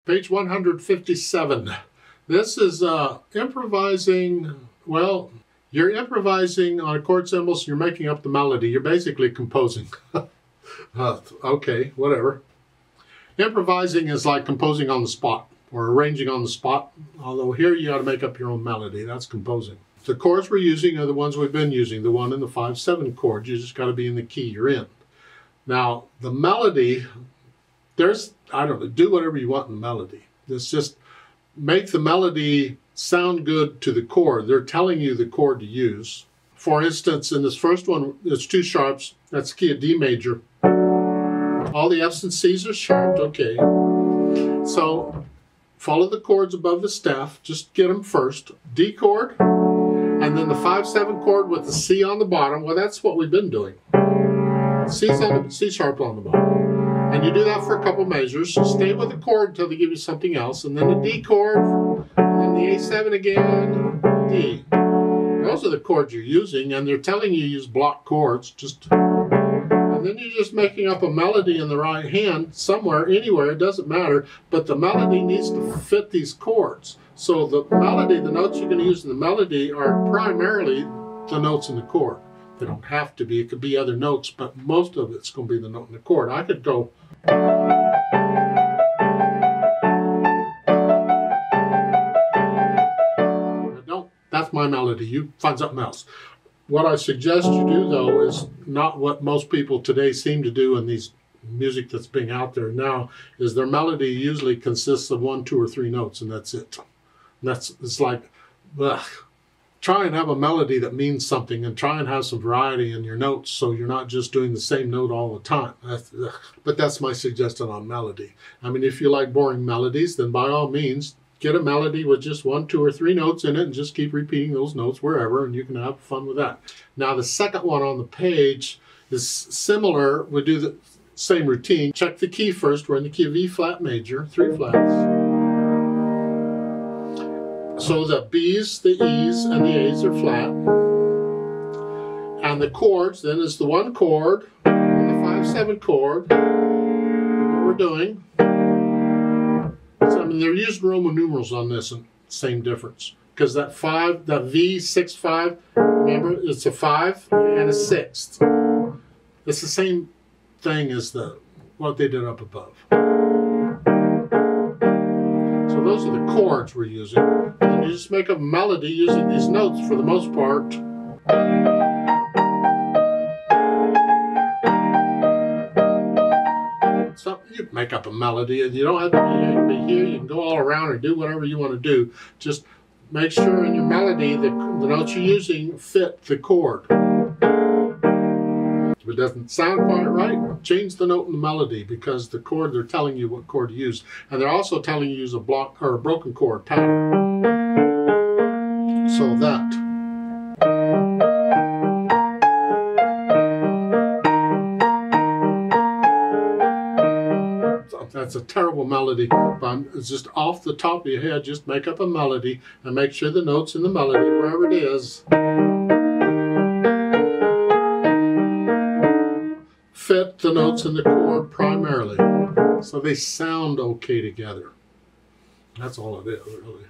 Page 157. This is improvising. Well, you're improvising on chord symbols and you're making up the melody. You're basically composing. Okay, whatever. Improvising is like composing on the spot or arranging on the spot. Although here you got to make up your own melody. That's composing. The chords we're using are the ones we've been using. The one in the 5/7 chord. You just got to be in the key you're in. Now, the melody, I don't know, do whatever you want in the melody. It's just make the melody sound good to the chord. They're telling you the chord to use. For instance, in this first one, it's two sharps. That's the key of D major. All the F's and C's are sharped, okay. So follow the chords above the staff. Just get them first. D chord, and then the 5/7 chord with the C on the bottom. Well, that's what we've been doing. C sharp on the bottom. And you do that for a couple measures. Stay with the chord until they give you something else. And then the D chord, and then the A7 again, D. Those are the chords you're using, and they're telling you use block chords. And then you're just making up a melody in the right hand, somewhere, anywhere, it doesn't matter. But the melody needs to fit these chords. So the melody, the notes you're going to use in the melody are primarily the notes in the chord. They don't have to be. It could be other notes, but most of it's going to be the note in the chord. I could go. That's my melody. You find something else. What I suggest you do, though, is not what most people today seem to do in these music that's being out there now, is their melody usually consists of 1, 2, or 3 notes, and that's it. And it's like, ugh. Try and have a melody that means something, and try and have some variety in your notes so you're not just doing the same note all the time. But that's my suggestion on melody. I mean, if you like boring melodies, then by all means, get a melody with just 1, 2, or 3 notes in it and just keep repeating those notes wherever, and you can have fun with that. Now, the second one on the page is similar. We do the same routine. Check the key first. We're in the key of E flat major, 3 flats. So the B's, the E's, and the A's are flat. And the chords then is the 1 chord and the 5/7 chord. What we're doing. So, I mean, they're using Roman numerals on this, and same difference. Because that V, 6, 5, remember, it's a 5 and a 6th. It's the same thing as what they did up above. So those are the chords we're using. And you just make a melody using these notes for the most part. So you make up a melody, and you don't have to be here. You can go all around or do whatever you want to do. Just make sure in your melody the notes you're using fit the chord. If it doesn't sound quite right, change the note in the melody, because the chord, they're telling you what chord to use. And they're also telling you to use a block or a broken chord pattern. So that's a terrible melody, but it's just off the top of your head. Just make up a melody and make sure the notes in the melody, wherever it is, fit the notes in the chord primarily, so they sound okay together. That's all it is, really.